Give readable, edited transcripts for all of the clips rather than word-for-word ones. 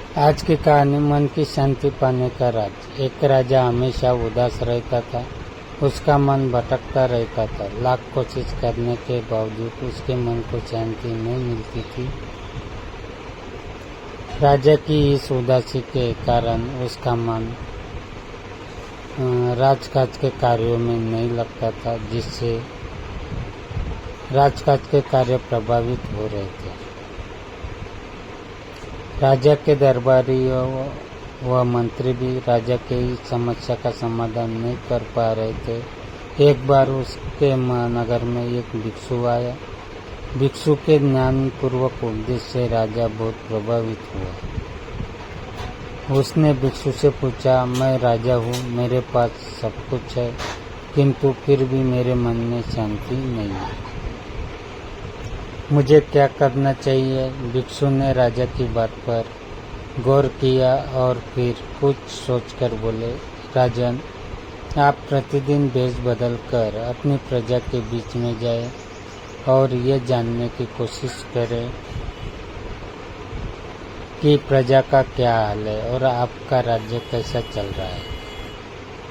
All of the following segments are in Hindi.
आज की कहानी मन की शांति पाने का राज। एक राजा हमेशा उदास रहता था। उसका मन भटकता रहता था। लाख कोशिश करने के बावजूद उसके मन को शांति नहीं मिलती थी। राजा की इस उदासी के कारण उसका मन राजकाज के कार्यों में नहीं लगता था, जिससे राजकाज के कार्य प्रभावित हो रहे थे। राजा के दरबारियों व मंत्री भी राजा के इस समस्या का समाधान नहीं कर पा रहे थे। एक बार उसके नगर में एक भिक्षु आया। भिक्षु के ज्ञानपूर्वक उपदेश से राजा बहुत प्रभावित हुआ। उसने भिक्षु से पूछा, मैं राजा हूँ, मेरे पास सब कुछ है, किंतु फिर भी मेरे मन में शांति नहीं है। मुझे क्या करना चाहिए? भिक्षु ने राजा की बात पर गौर किया और फिर कुछ सोचकर बोले, राजन, आप प्रतिदिन भेष बदल कर अपनी प्रजा के बीच में जाए और ये जानने की कोशिश करें कि प्रजा का क्या हाल है और आपका राज्य कैसा चल रहा है।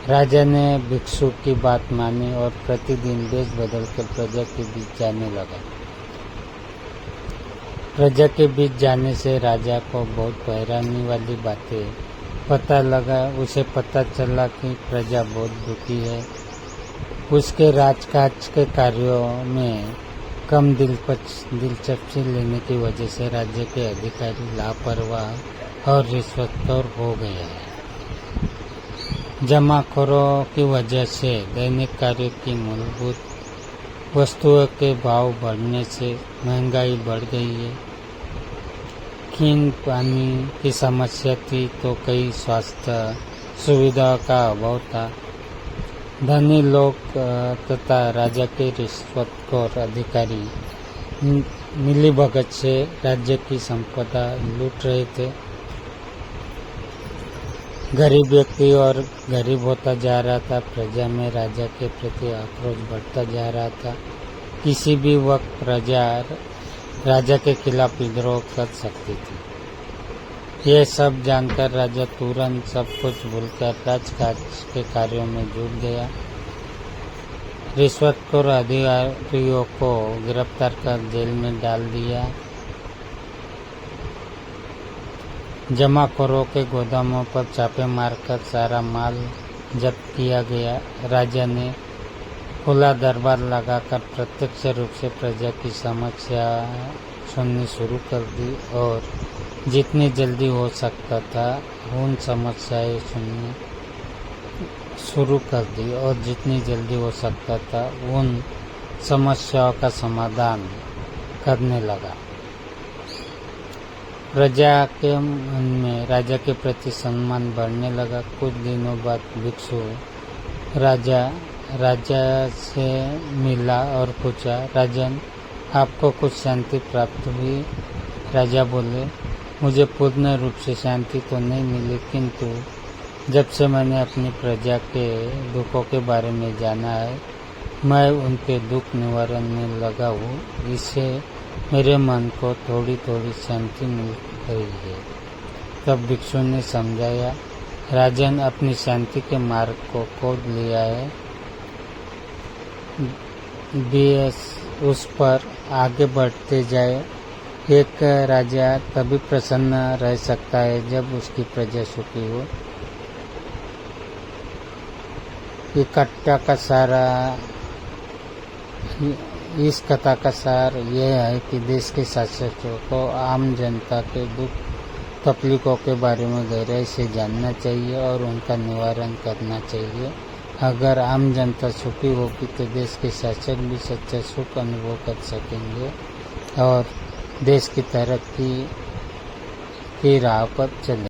राजा ने भिक्षु की बात मानी और प्रतिदिन भेष बदल कर प्रजा के बीच जाने लगा। प्रजा के बीच जाने से राजा को बहुत हैरानी वाली बातें पता लगा। उसे पता चला कि प्रजा बहुत दुखी है। उसके राजकाज के कार्यों में कम दिलचस्पी लेने की वजह से राज्य के अधिकारी लापरवाह और रिश्वतखोर हो गए हैं। जमाखोरों की वजह से दैनिक कार्य की मूलभूत वस्तुओं के भाव बढ़ने से महंगाई बढ़ गई है। पानी की समस्या थी तो कई स्वास्थ्य सुविधाओं का अभाव था। धनी लोग तथा राजा के रिश्वतखोर अधिकारी मिलीभगत से राज्य की संपदा लूट रहे थे। गरीब व्यक्ति और गरीब होता जा रहा था। प्रजा में राजा के प्रति आक्रोश बढ़ता जा रहा था। किसी भी वक्त प्रजा राजा के खिलाफ विद्रोह कर सकती थी। ये सब जानकर राजा तुरंत सब कुछ भूलकर राजकाज के कार्यों में जुट गया। रिश्वतखोर अधिकारियों को गिरफ्तार कर जेल में डाल दिया। जमाखोरों के गोदामों पर छापे मारकर सारा माल जब्त किया गया। राजा ने खुला दरबार लगाकर प्रत्यक्ष रूप से प्रजा की समस्या सुननी शुरू कर दी और जितनी जल्दी हो सकता था उन समस्याएं सुननी शुरू कर दी और जितनी जल्दी हो सकता था उन समस्याओं का समाधान करने लगा। प्रजा के मन में राजा के प्रति सम्मान बढ़ने लगा। कुछ दिनों बाद भिक्षु राजा से मिला और पूछा, राजन, आपको कुछ शांति प्राप्त हुई? राजा बोले, मुझे पूर्ण रूप से शांति तो नहीं मिली, किंतु जब से मैंने अपनी प्रजा के दुखों के बारे में जाना है, मैं उनके दुख निवारण में लगा हूँ। इससे मेरे मन को थोड़ी थोड़ी शांति मिल रही है। तब भिक्षु ने समझाया, राजन अपनी शांति के मार्ग को खोज लिया है, उस पर आगे बढ़ते जाए। एक राजा तभी प्रसन्न रह सकता है जब उसकी प्रजा सुखी हो। इस कथा का सार यह है कि देश के शासकों को आम जनता के दुख तकलीफों के बारे में गहराई से जानना चाहिए और उनका निवारण करना चाहिए। अगर आम जनता सुखी होगी तो देश के शासक भी सच्चा सुख अनुभव कर सकेंगे और देश की तरक्की की राह पर चले।